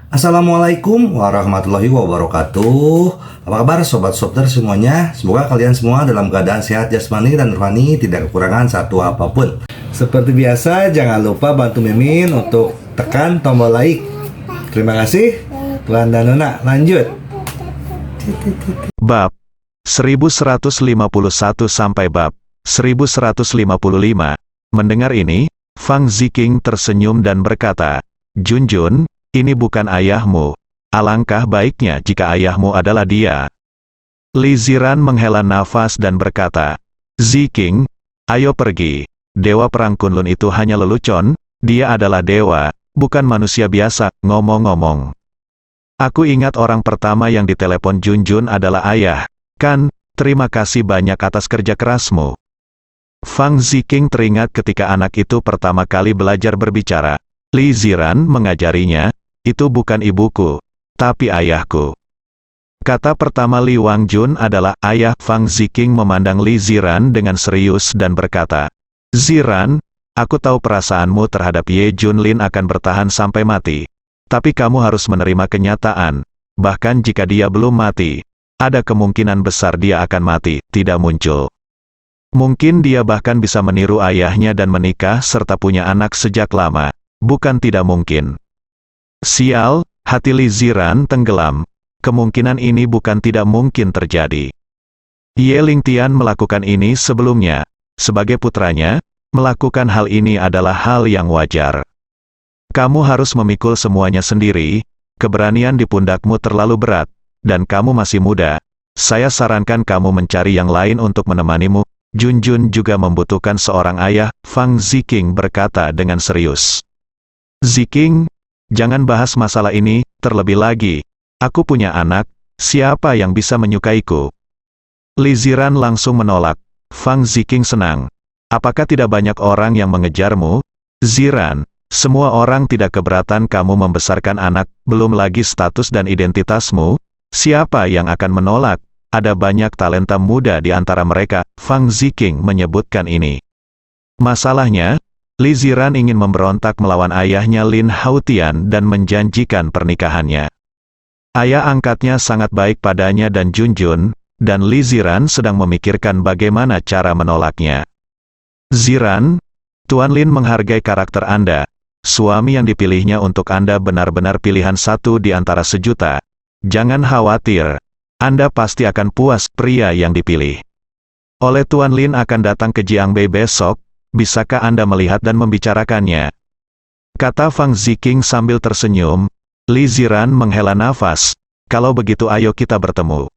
Assalamualaikum warahmatullahi wabarakatuh. Apa kabar sobat Softer semuanya? Semoga kalian semua dalam keadaan sehat jasmani dan rohani, tidak kekurangan satu apapun. Seperti biasa, jangan lupa bantu Mimin untuk tekan tombol like. Terima kasih. Tuan dan Nona, lanjut. Bab 1151 sampai bab 1155. Mendengar ini, Fang Ziqing tersenyum dan berkata, "Junjun, ini bukan ayahmu. Alangkah baiknya jika ayahmu adalah dia." Li Ziran menghela nafas dan berkata, "Ziqing, ayo pergi. Dewa perang Kunlun itu hanya lelucon, dia adalah dewa, bukan manusia biasa." Ngomong-ngomong, aku ingat orang pertama yang ditelepon Junjun adalah ayah, kan? Terima kasih banyak atas kerja kerasmu. Fang Ziqing teringat ketika anak itu pertama kali belajar berbicara. Li Ziran mengajarinya, "Itu bukan ibuku, tapi ayahku." Kata pertama Li Wangjun adalah ayah. Fang Ziqing memandang Li Ziran dengan serius dan berkata, "Ziran, aku tahu perasaanmu terhadap Ye Junlin akan bertahan sampai mati. Tapi kamu harus menerima kenyataan, bahkan jika dia belum mati, ada kemungkinan besar dia akan mati, tidak muncul. Mungkin dia bahkan bisa meniru ayahnya dan menikah serta punya anak sejak lama. Bukan tidak mungkin." Sial, hati Li Ziran tenggelam. Kemungkinan ini bukan tidak mungkin terjadi. Ye Lingtian melakukan ini sebelumnya. Sebagai putranya, melakukan hal ini adalah hal yang wajar. Kamu harus memikul semuanya sendiri, keberanian di pundakmu terlalu berat, dan kamu masih muda. Saya sarankan kamu mencari yang lain untuk menemanimu. Junjun juga membutuhkan seorang ayah, Fang Ziqing berkata dengan serius. "Ziqing, jangan bahas masalah ini, terlebih lagi. Aku punya anak, siapa yang bisa menyukaiku?" Li Ziran langsung menolak. Fang Ziqing senang. "Apakah tidak banyak orang yang mengejarmu? Ziran, semua orang tidak keberatan kamu membesarkan anak, belum lagi status dan identitasmu. Siapa yang akan menolak? Ada banyak talenta muda di antara mereka." Fang Ziqing menyebutkan ini. Masalahnya, Li Ziran ingin memberontak melawan ayahnya Lin Haotian dan menjanjikan pernikahannya. Ayah angkatnya sangat baik padanya dan Junjun, dan Li Ziran sedang memikirkan bagaimana cara menolaknya. "Ziran, Tuan Lin menghargai karakter Anda. Suami yang dipilihnya untuk Anda benar-benar pilihan satu di antara sejuta. Jangan khawatir, Anda pasti akan puas." Pria yang dipilih oleh Tuan Lin akan datang ke Jiangbei besok. Bisakah Anda melihat dan membicarakannya? Kata Fang Ziqing sambil tersenyum. Li Ziran menghela nafas. "Kalau begitu ayo kita bertemu."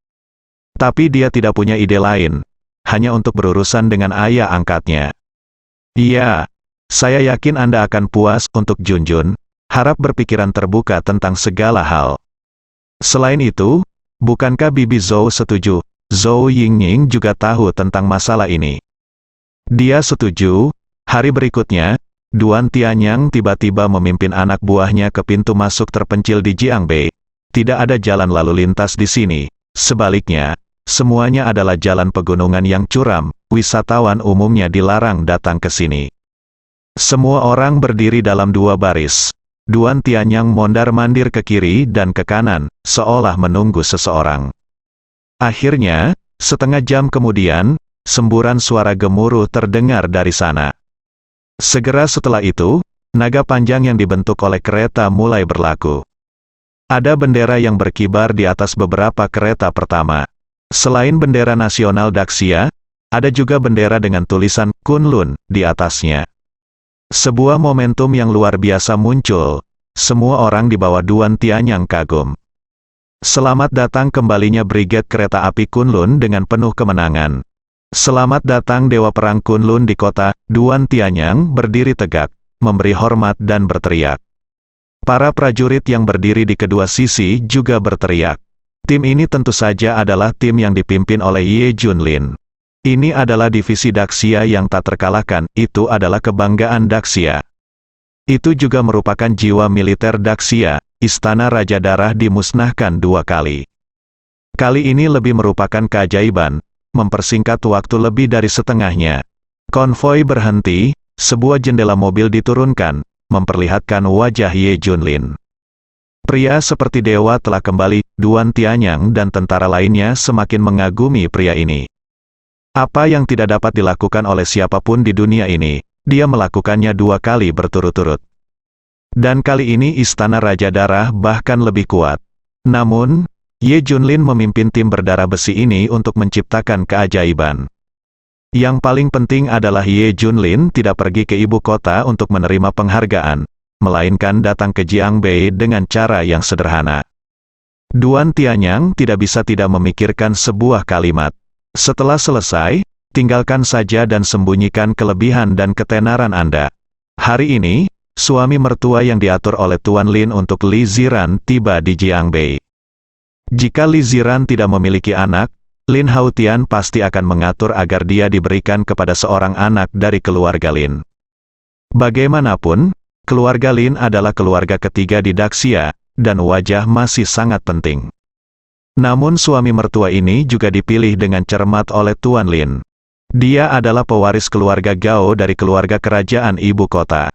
Tapi dia tidak punya ide lain. Hanya untuk berurusan dengan ayah angkatnya. "Iya, saya yakin Anda akan puas." Untuk Junjun, harap berpikiran terbuka tentang segala hal. Selain itu, bukankah Bibi Zhou setuju? Zhou Yingning juga tahu tentang masalah ini. Dia setuju. Hari berikutnya, Duan Tianyang tiba-tiba memimpin anak buahnya ke pintu masuk terpencil di Jiangbei. Tidak ada jalan lalu lintas di sini. Sebaliknya, semuanya adalah jalan pegunungan yang curam. Wisatawan umumnya dilarang datang ke sini. Semua orang berdiri dalam dua baris. Duan Tianyang mondar-mandir ke kiri dan ke kanan, seolah menunggu seseorang. Akhirnya, setengah jam kemudian, semburan suara gemuruh terdengar dari sana. Segera setelah itu, naga panjang yang dibentuk oleh kereta mulai berlaku. Ada bendera yang berkibar di atas beberapa kereta pertama. Selain bendera nasional Daxia, ada juga bendera dengan tulisan Kunlun di atasnya. Sebuah momentum yang luar biasa muncul. Semua orang di bawah Duan Tianyang kagum. Selamat datang kembalinya Brigade Kereta Api Kunlun dengan penuh kemenangan. Selamat datang Dewa Perang Kunlun di kota. Duan Tianyang berdiri tegak, memberi hormat dan berteriak. Para prajurit yang berdiri di kedua sisi juga berteriak. Tim ini tentu saja adalah tim yang dipimpin oleh Ye Junlin. Ini adalah divisi Daxia yang tak terkalahkan. Itu adalah kebanggaan Daxia. Itu juga merupakan jiwa militer Daxia. Istana Raja Darah dimusnahkan 2 kali. Kali ini lebih merupakan keajaiban, mempersingkat waktu lebih dari setengahnya. Konvoi berhenti, sebuah jendela mobil diturunkan, memperlihatkan wajah Ye Junlin. Pria seperti dewa telah kembali, Duan Tianyang dan tentara lainnya semakin mengagumi pria ini. Apa yang tidak dapat dilakukan oleh siapapun di dunia ini, dia melakukannya 2 kali berturut-turut. Dan kali ini Istana Raja Darah bahkan lebih kuat. Namun, Ye Junlin memimpin tim berdarah besi ini untuk menciptakan keajaiban. Yang paling penting adalah Ye Junlin tidak pergi ke ibu kota untuk menerima penghargaan, melainkan datang ke Jiangbei dengan cara yang sederhana. Duan Tianyang tidak bisa tidak memikirkan sebuah kalimat. Setelah selesai, tinggalkan saja dan sembunyikan kelebihan dan ketenaran Anda. Hari ini, suami mertua yang diatur oleh Tuan Lin untuk Li Ziran tiba di Jiangbei. Jika Li Ziran tidak memiliki anak, Lin Haotian pasti akan mengatur agar dia diberikan kepada seorang anak dari keluarga Lin. Bagaimanapun, keluarga Lin adalah keluarga ketiga di Daxia, dan wajah masih sangat penting. Namun suami mertua ini juga dipilih dengan cermat oleh Tuan Lin. Dia adalah pewaris keluarga Gao dari keluarga kerajaan ibu kota.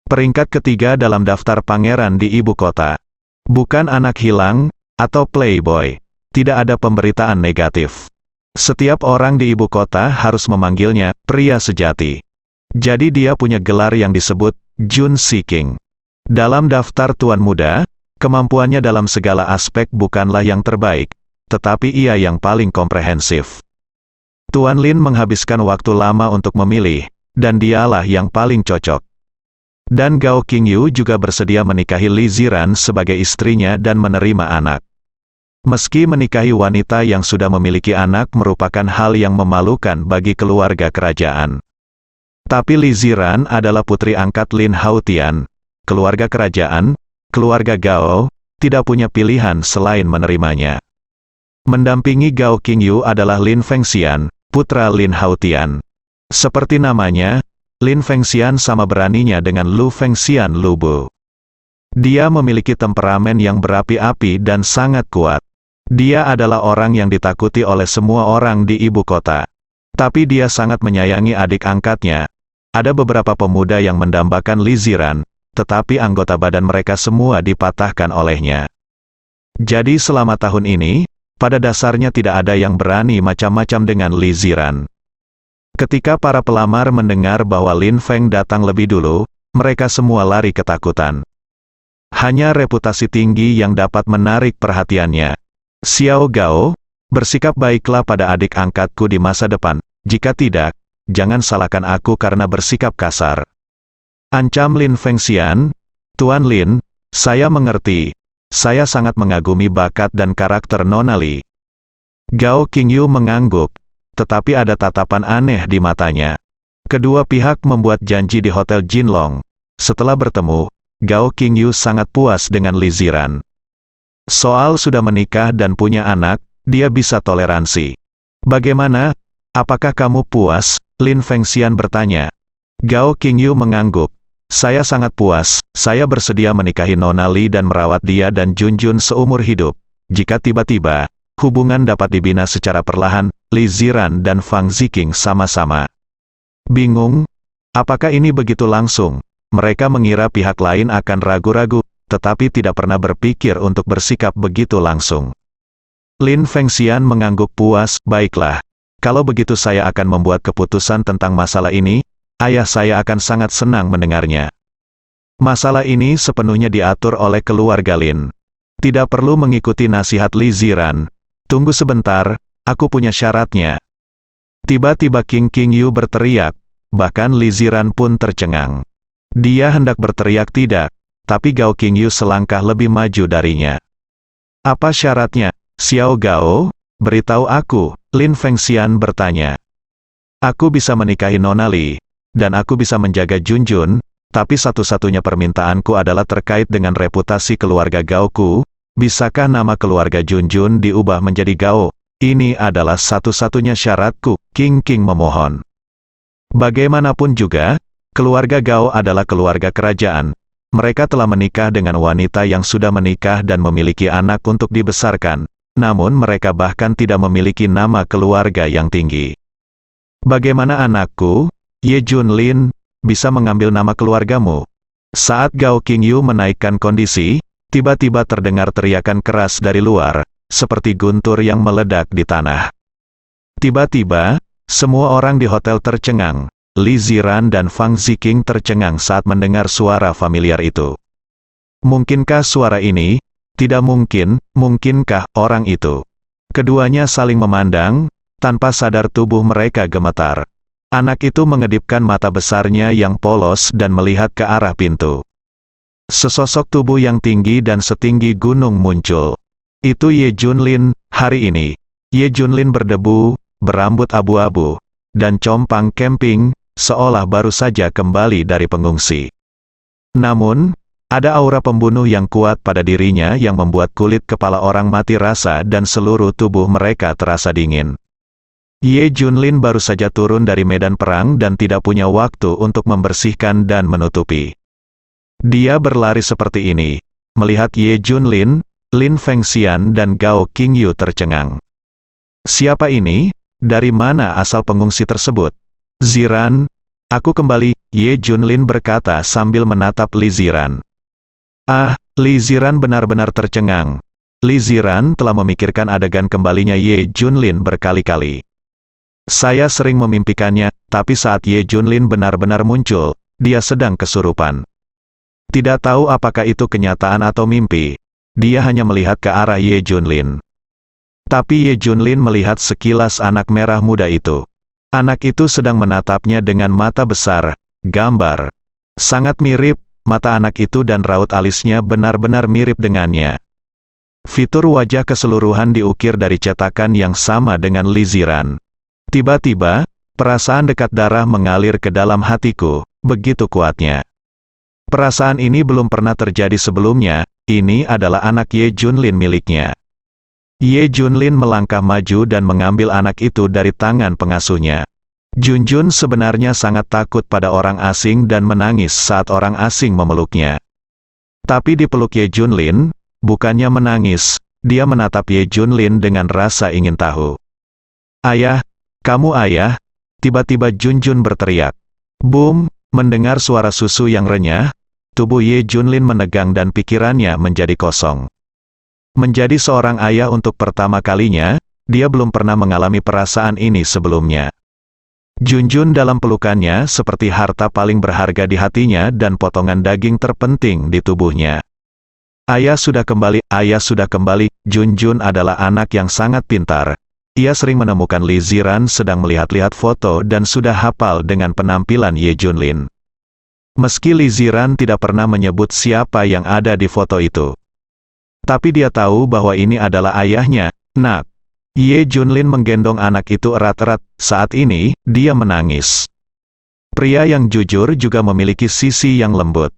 Peringkat ketiga dalam daftar pangeran di ibu kota. Bukan anak hilang, atau playboy. Tidak ada pemberitaan negatif. Setiap orang di ibu kota harus memanggilnya pria sejati. Jadi dia punya gelar yang disebut Jun Seeking. Dalam daftar tuan muda, kemampuannya dalam segala aspek bukanlah yang terbaik, tetapi ia yang paling komprehensif. Tuan Lin menghabiskan waktu lama untuk memilih, dan dialah yang paling cocok. Dan Gao Qingyu juga bersedia menikahi Li Ziran sebagai istrinya dan menerima anak. Meski menikahi wanita yang sudah memiliki anak merupakan hal yang memalukan bagi keluarga kerajaan. Tapi Li Ziran adalah putri angkat Lin Haotian. Keluarga kerajaan, keluarga Gao, tidak punya pilihan selain menerimanya. Mendampingi Gao Qingyu adalah Lin Fengxian, putra Lin Haotian. Seperti namanya, Lin Fengxian sama beraninya dengan Lu Fengxian Lubu. Dia memiliki temperamen yang berapi-api dan sangat kuat. Dia adalah orang yang ditakuti oleh semua orang di ibu kota. Tapi dia sangat menyayangi adik angkatnya. Ada beberapa pemuda yang mendambakan Li Ziran, tetapi anggota badan mereka semua dipatahkan olehnya. Jadi selama tahun ini, pada dasarnya tidak ada yang berani macam-macam dengan Li Ziran. Ketika para pelamar mendengar bahwa Lin Feng datang lebih dulu, mereka semua lari ketakutan. Hanya reputasi tinggi yang dapat menarik perhatiannya. Xiao Gao, bersikap baiklah pada adik angkatku di masa depan, jika tidak, jangan salahkan aku karena bersikap kasar. Ancam Lin Fengxian, Tuan Lin, saya mengerti, saya sangat mengagumi bakat dan karakter Nona Li. Gao Qingyu mengangguk, tetapi ada tatapan aneh di matanya. Kedua pihak membuat janji di Hotel Jinlong. Setelah bertemu, Gao Qingyu sangat puas dengan Li Ziran. Soal sudah menikah dan punya anak, dia bisa toleransi. Bagaimana? Apakah kamu puas? Lin Fengxian bertanya. Gao Qingyu mengangguk. Saya sangat puas, saya bersedia menikahi Nona Li dan merawat dia dan Junjun seumur hidup. Jika tiba-tiba, hubungan dapat dibina secara perlahan, Li Ziran dan Fang Ziking sama-sama. Bingung? Apakah ini begitu langsung? Mereka mengira pihak lain akan ragu-ragu, tetapi tidak pernah berpikir untuk bersikap begitu langsung. Lin Fengxian mengangguk puas, baiklah. Kalau begitu saya akan membuat keputusan tentang masalah ini, ayah saya akan sangat senang mendengarnya. Masalah ini sepenuhnya diatur oleh keluarga Lin. Tidak perlu mengikuti nasihat Li Ziran. Tunggu sebentar, aku punya syaratnya. Tiba-tiba King Qingyu berteriak, bahkan Li Ziran pun tercengang. Dia hendak berteriak tidak, tapi Gao Qingyu selangkah lebih maju darinya. Apa syaratnya, Xiao Gao? Beritahu aku, Lin Fengxian bertanya. Aku bisa menikahi Nona Li, dan aku bisa menjaga Junjun, tapi satu-satunya permintaanku adalah terkait dengan reputasi keluarga Gaoku. Bisakah nama keluarga Junjun diubah menjadi Gao? Ini adalah satu-satunya syaratku, King memohon. Bagaimanapun juga, keluarga Gao adalah keluarga kerajaan. Mereka telah menikah dengan wanita yang sudah menikah dan memiliki anak untuk dibesarkan, namun mereka bahkan tidak memiliki nama keluarga yang tinggi. Bagaimana anakku, Ye Junlin, bisa mengambil nama keluargamu? Saat Gao Qingyu menaikkan kondisi, tiba-tiba terdengar teriakan keras dari luar, seperti guntur yang meledak di tanah. Tiba-tiba, semua orang di hotel tercengang. Li Ziran dan Fang Ziqing tercengang saat mendengar suara familiar itu. Mungkinkah suara ini? Tidak mungkin, mungkinkah orang itu? Keduanya saling memandang, tanpa sadar tubuh mereka gemetar. Anak itu mengedipkan mata besarnya yang polos dan melihat ke arah pintu. Sesosok tubuh yang tinggi dan setinggi gunung muncul. Itu Ye Junlin. Hari ini, Ye Junlin berdebu, berambut abu-abu, dan compang camping, seolah baru saja kembali dari pengungsi. Namun, ada aura pembunuh yang kuat pada dirinya yang membuat kulit kepala orang mati rasa dan seluruh tubuh mereka terasa dingin. Ye Junlin baru saja turun dari medan perang dan tidak punya waktu untuk membersihkan dan menutupi. Dia berlari seperti ini. Melihat Ye Junlin, Lin Fengxian dan Gao Qingyu tercengang. Siapa ini? Dari mana asal pengungsi tersebut? Ziran, aku kembali, Ye Junlin berkata sambil menatap Li Ziran. Ah, Li Ziran benar-benar tercengang. Li Ziran telah memikirkan adegan kembalinya Ye Junlin berkali-kali. Saya sering memimpikannya, tapi saat Ye Junlin benar-benar muncul, dia sedang kesurupan. Tidak tahu apakah itu kenyataan atau mimpi. Dia hanya melihat ke arah Ye Junlin. Tapi Ye Junlin melihat sekilas anak merah muda itu. Anak itu sedang menatapnya dengan mata besar, gambar. Sangat mirip, mata anak itu dan raut alisnya benar-benar mirip dengannya. Fitur wajah keseluruhan diukir dari cetakan yang sama dengan Li Ziran. Tiba-tiba, perasaan dekat darah mengalir ke dalam hatiku, begitu kuatnya. Perasaan ini belum pernah terjadi sebelumnya, ini adalah anak Ye Junlin miliknya. Ye Junlin melangkah maju dan mengambil anak itu dari tangan pengasuhnya. Junjun sebenarnya sangat takut pada orang asing dan menangis saat orang asing memeluknya. Tapi dipeluk Ye Junlin, bukannya menangis, dia menatap Ye Junlin dengan rasa ingin tahu. Ayah, kamu ayah? Tiba-tiba Junjun berteriak. Boom, mendengar suara susu yang renyah, tubuh Ye Junlin menegang dan pikirannya menjadi kosong. Menjadi seorang ayah untuk pertama kalinya, dia belum pernah mengalami perasaan ini sebelumnya. Junjun dalam pelukannya seperti harta paling berharga di hatinya dan potongan daging terpenting di tubuhnya. Ayah sudah kembali, Junjun adalah anak yang sangat pintar. Ia sering menemukan Li Ziran sedang melihat-lihat foto dan sudah hafal dengan penampilan Ye Junlin. Meski Li Ziran tidak pernah menyebut siapa yang ada di foto itu. Tapi dia tahu bahwa ini adalah ayahnya. Nak. Ye Junlin menggendong anak itu erat-erat. Saat ini, dia menangis. Pria yang jujur juga memiliki sisi yang lembut.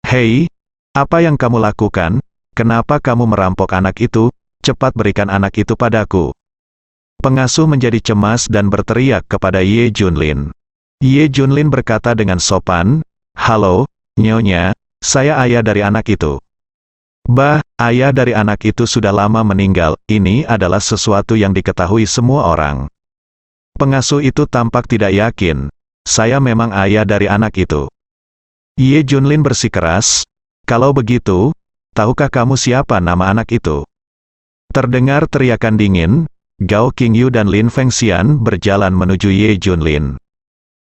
Hei, apa yang kamu lakukan? Kenapa kamu merampok anak itu? Cepat berikan anak itu padaku. Pengasuh menjadi cemas dan berteriak kepada Ye Junlin. Ye Junlin berkata dengan sopan, "Halo, Nyonya, saya ayah dari anak itu." Bah, ayah dari anak itu sudah lama meninggal, ini adalah sesuatu yang diketahui semua orang. Pengasuh itu tampak tidak yakin, saya memang ayah dari anak itu. Ye Junlin bersikeras, kalau begitu, tahukah kamu siapa nama anak itu? Terdengar teriakan dingin, Gao Qingyu dan Lin Fengxian berjalan menuju Ye Junlin.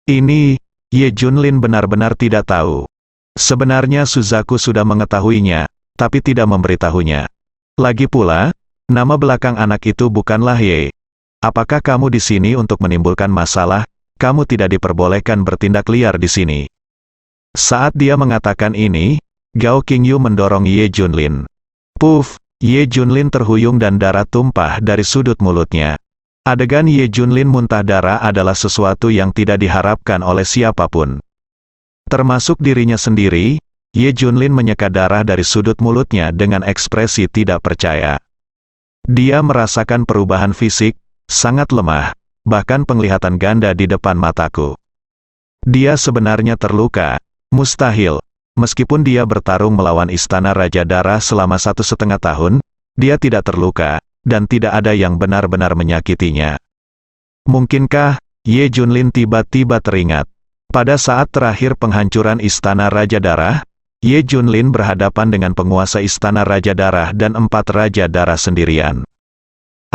Ini, Ye Junlin benar-benar tidak tahu. Sebenarnya Suzaku sudah mengetahuinya, tapi tidak memberitahunya. Lagi pula, nama belakang anak itu bukanlah Ye. Apakah kamu di sini untuk menimbulkan masalah? Kamu tidak diperbolehkan bertindak liar di sini. Saat dia mengatakan ini, Gao Qingyu mendorong Ye Junlin. Puff, Ye Junlin terhuyung dan darah tumpah dari sudut mulutnya. Adegan Ye Junlin muntah darah adalah sesuatu yang tidak diharapkan oleh siapapun. Termasuk dirinya sendiri, Ye Junlin menyeka darah dari sudut mulutnya dengan ekspresi tidak percaya. Dia merasakan perubahan fisik, sangat lemah, bahkan penglihatan ganda di depan mataku. Dia sebenarnya terluka, mustahil. Meskipun dia bertarung melawan Istana Raja Darah selama 1,5 tahun, dia tidak terluka, dan tidak ada yang benar-benar menyakitinya. Mungkinkah, Ye Junlin tiba-tiba teringat, pada saat terakhir penghancuran Istana Raja Darah, Ye Junlin berhadapan dengan penguasa Istana Raja Darah dan 4 Raja Darah sendirian.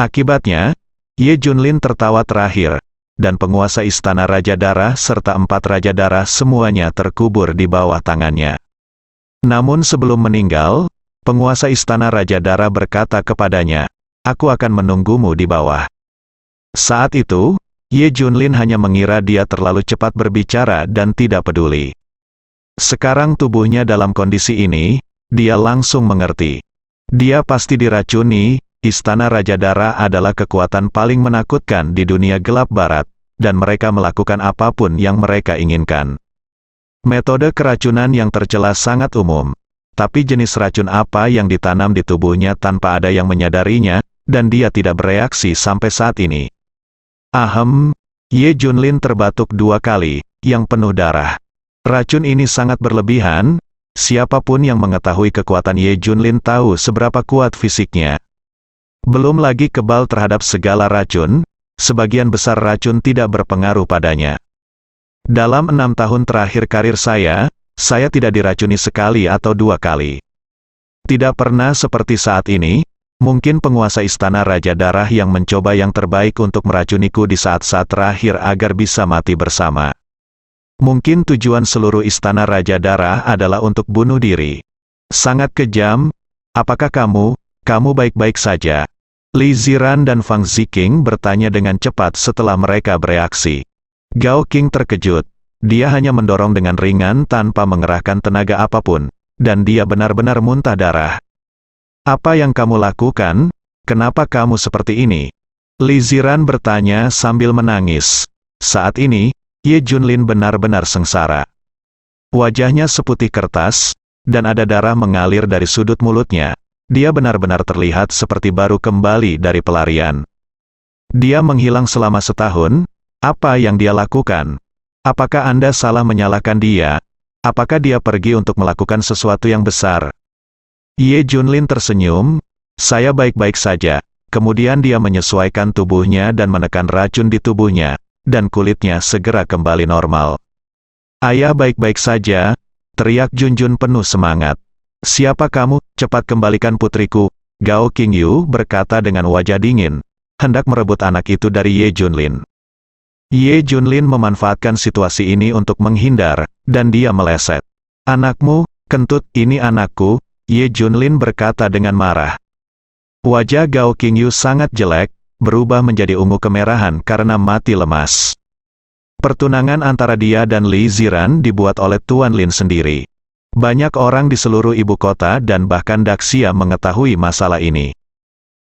Akibatnya, Ye Junlin tertawa terakhir, dan penguasa Istana Raja Darah serta 4 Raja Darah semuanya terkubur di bawah tangannya. Namun sebelum meninggal, penguasa Istana Raja Darah berkata kepadanya, "Aku akan menunggumu di bawah." Saat itu, Ye Junlin hanya mengira dia terlalu cepat berbicara dan tidak peduli. Sekarang tubuhnya dalam kondisi ini, dia langsung mengerti. Dia pasti diracuni. Istana Raja Darah adalah kekuatan paling menakutkan di dunia gelap barat, dan mereka melakukan apapun yang mereka inginkan. Metode keracunan yang tercela sangat umum, tapi jenis racun apa yang ditanam di tubuhnya tanpa ada yang menyadarinya, dan dia tidak bereaksi sampai saat ini. Ahem, Ye Junlin terbatuk 2 kali, yang penuh darah. Racun ini sangat berlebihan, siapapun yang mengetahui kekuatan Ye Junlin tahu seberapa kuat fisiknya. Belum lagi kebal terhadap segala racun, sebagian besar racun tidak berpengaruh padanya. Dalam 6 tahun terakhir karir saya tidak diracuni sekali atau 2 kali. Tidak pernah seperti saat ini, mungkin penguasa Istana Raja Darah yang mencoba yang terbaik untuk meracuniku di saat-saat terakhir agar bisa mati bersama. Mungkin tujuan seluruh Istana Raja Darah adalah untuk bunuh diri. Sangat kejam. Apakah kamu baik-baik saja? Li Ziran dan Fang Ziqing bertanya dengan cepat setelah mereka bereaksi. Gao Qing terkejut. Dia hanya mendorong dengan ringan tanpa mengerahkan tenaga apapun, dan dia benar-benar muntah darah. "Apa yang kamu lakukan? Kenapa kamu seperti ini?" Li Ziran bertanya sambil menangis. Saat ini, Ye Junlin benar-benar sengsara. Wajahnya seputih kertas, dan ada darah mengalir dari sudut mulutnya. Dia benar-benar terlihat seperti baru kembali dari pelarian. Dia menghilang selama setahun. Apa yang dia lakukan? Apakah Anda salah menyalahkan dia? Apakah dia pergi untuk melakukan sesuatu yang besar? Ye Junlin tersenyum. "Saya baik-baik saja." Kemudian dia menyesuaikan tubuhnya dan menekan racun di tubuhnya, dan kulitnya segera kembali normal. "Ayah baik-baik saja," teriak Junjun penuh semangat. "Siapa kamu? Cepat kembalikan putriku." Gao Qingyu berkata dengan wajah dingin, hendak merebut anak itu dari Ye Junlin. Ye Junlin memanfaatkan situasi ini untuk menghindar, dan dia meleset. "Anakmu, kentut, ini anakku," Ye Junlin berkata dengan marah. Wajah Gao Qingyu sangat jelek, berubah menjadi ungu kemerahan karena mati lemas. Pertunangan antara dia dan Li Ziran dibuat oleh Tuan Lin sendiri. Banyak orang di seluruh ibu kota dan bahkan Daxia mengetahui masalah ini.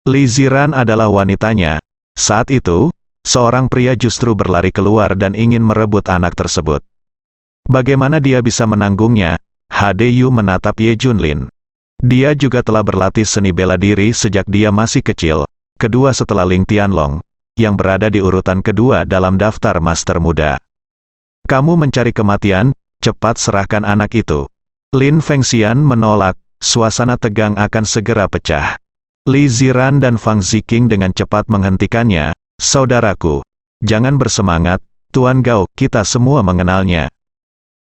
Li Ziran adalah wanitanya. Saat itu, seorang pria justru berlari keluar dan ingin merebut anak tersebut. Bagaimana dia bisa menanggungnya? HDU menatap Ye Junlin. Dia juga telah berlatih seni bela diri sejak dia masih kecil. Kedua setelah Ling Tianlong, yang berada di urutan kedua dalam daftar master muda. "Kamu mencari kematian, cepat serahkan anak itu." Lin Fengxian menolak, suasana tegang akan segera pecah. Li Ziran dan Fang Ziqing dengan cepat menghentikannya. "Saudaraku, jangan bersemangat, Tuan Gao, kita semua mengenalnya."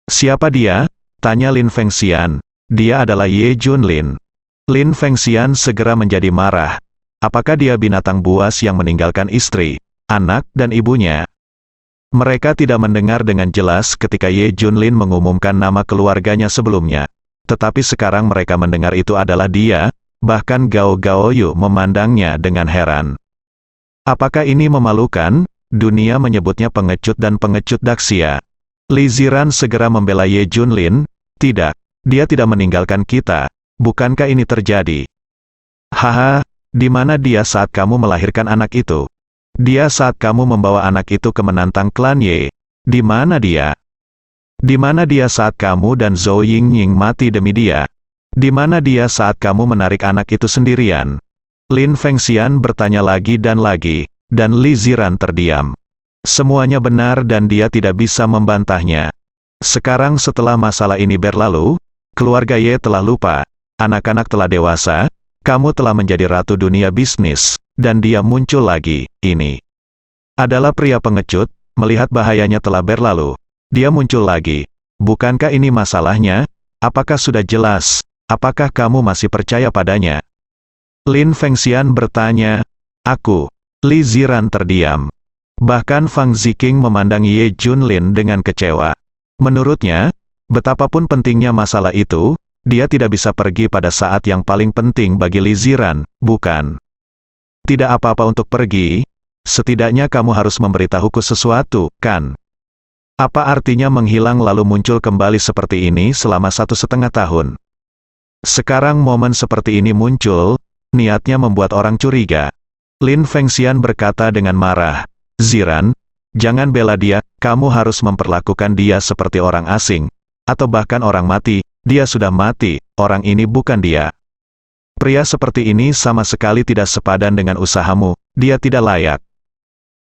"Siapa dia?" tanya Lin Fengxian. "Dia adalah Ye Junlin." Lin Fengxian segera menjadi marah. Apakah dia binatang buas yang meninggalkan istri, anak, dan ibunya? Mereka tidak mendengar dengan jelas ketika Ye Junlin mengumumkan nama keluarganya sebelumnya. Tetapi sekarang mereka mendengar itu adalah dia, bahkan Gao Gaoyu memandangnya dengan heran. Apakah ini memalukan? Dunia menyebutnya pengecut dan pengecut Daxia. Li Ziran segera membela Ye Junlin. "Tidak, dia tidak meninggalkan kita. Bukankah ini terjadi?" "Haha. Di mana dia saat kamu melahirkan anak itu? Dia saat kamu membawa anak itu ke menantang klan Ye. Di mana dia? Di mana dia saat kamu dan Zhou Yingying mati demi dia? Di mana dia saat kamu menarik anak itu sendirian?" Lin Fengxian bertanya lagi, dan Li Ziran terdiam. Semuanya benar dan dia tidak bisa membantahnya. Sekarang setelah masalah ini berlalu, keluarga Ye telah lupa, anak-anak telah dewasa, kamu telah menjadi ratu dunia bisnis, dan dia muncul lagi. Ini adalah pria pengecut, melihat bahayanya telah berlalu. Dia muncul lagi. Bukankah ini masalahnya? apakah sudah jelas? Apakah kamu masih percaya padanya? Lin Fengxian bertanya. Aku. Li Ziran terdiam. Bahkan Fang Ziqing memandang Ye Junlin dengan kecewa. Menurutnya, betapapun pentingnya masalah itu, dia tidak bisa pergi pada saat yang paling penting bagi Li Ziran, bukan? Tidak apa-apa untuk pergi, setidaknya kamu harus memberitahuku sesuatu, kan? Apa artinya menghilang lalu muncul kembali seperti ini selama 1,5 tahun? Sekarang momen seperti ini muncul, niatnya membuat orang curiga. Lin Fengxian berkata dengan marah, Ziran, jangan bela dia, kamu harus memperlakukan dia seperti orang asing, atau bahkan orang mati, dia sudah mati, orang ini bukan dia. Pria seperti ini sama sekali tidak sepadan dengan usahamu, dia tidak layak.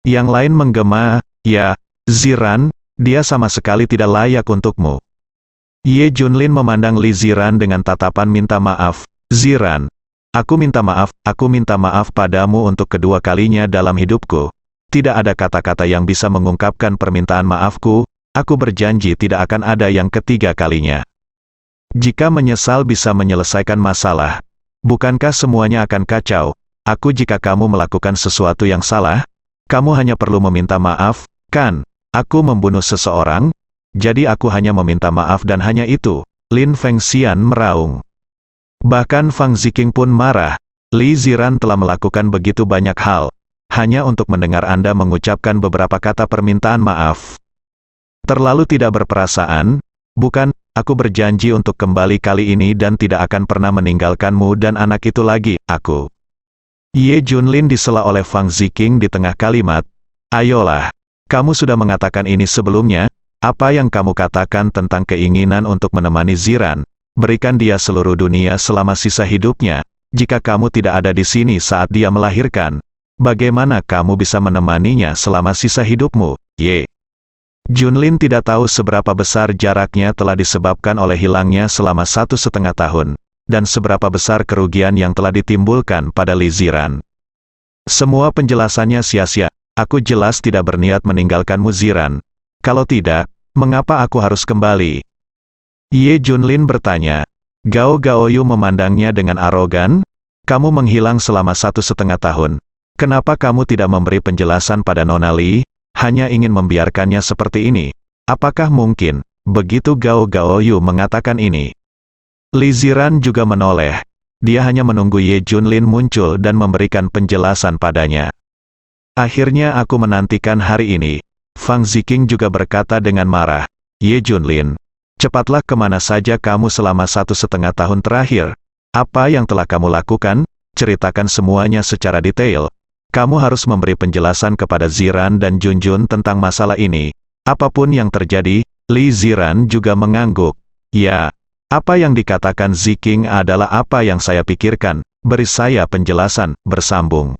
Yang lain menggema, ya, Ziran, dia sama sekali tidak layak untukmu. Ye Junlin memandang Li Ziran dengan tatapan minta maaf, Ziran, aku minta maaf padamu untuk kedua kalinya dalam hidupku. Tidak ada kata-kata yang bisa mengungkapkan permintaan maafku, aku berjanji tidak akan ada yang ketiga kalinya. Jika menyesal bisa menyelesaikan masalah, bukankah semuanya akan kacau? Jika kamu melakukan sesuatu yang salah, kamu hanya perlu meminta maaf, kan? Aku membunuh seseorang, jadi aku hanya meminta maaf dan hanya itu. Lin Fengxian meraung. Bahkan Fang Ziqing pun marah, Li Ziran telah melakukan begitu banyak hal, hanya untuk mendengar Anda mengucapkan beberapa kata permintaan maaf. Terlalu tidak berperasaan, bukan? Aku berjanji untuk kembali kali ini dan tidak akan pernah meninggalkanmu dan anak itu lagi, aku. Ye Junlin disela oleh Fang Ziqing di tengah kalimat, ayolah, kamu sudah mengatakan ini sebelumnya, apa yang kamu katakan tentang keinginan untuk menemani Ziran, berikan dia seluruh dunia selama sisa hidupnya, jika kamu tidak ada di sini saat dia melahirkan. Bagaimana kamu bisa menemaninya selama sisa hidupmu, Ye? Junlin tidak tahu seberapa besar jaraknya telah disebabkan oleh hilangnya selama 1,5 tahun, dan seberapa besar kerugian yang telah ditimbulkan pada Li Ziran. Semua penjelasannya sia-sia, aku jelas tidak berniat meninggalkanmu Ziran. Kalau tidak, mengapa aku harus kembali? Ye Junlin bertanya. Gao Gaoyu memandangnya dengan arogan, kamu menghilang selama 1,5 tahun. Kenapa kamu tidak memberi penjelasan pada Nona Li, hanya ingin membiarkannya seperti ini? Apakah mungkin, begitu Gao Gaoyu mengatakan ini? Li Ziran juga menoleh, dia hanya menunggu Ye Junlin muncul dan memberikan penjelasan padanya. Akhirnya aku menantikan hari ini. Fang Ziqing juga berkata dengan marah, Ye Junlin, cepatlah kemana saja kamu selama 1,5 tahun terakhir? Apa yang telah kamu lakukan? Ceritakan semuanya secara detail. Kamu harus memberi penjelasan kepada Ziran dan Junjun tentang masalah ini. Apapun yang terjadi, Li Ziran juga mengangguk. Ya, apa yang dikatakan Ziqing adalah apa yang saya pikirkan. Beri saya penjelasan, bersambung.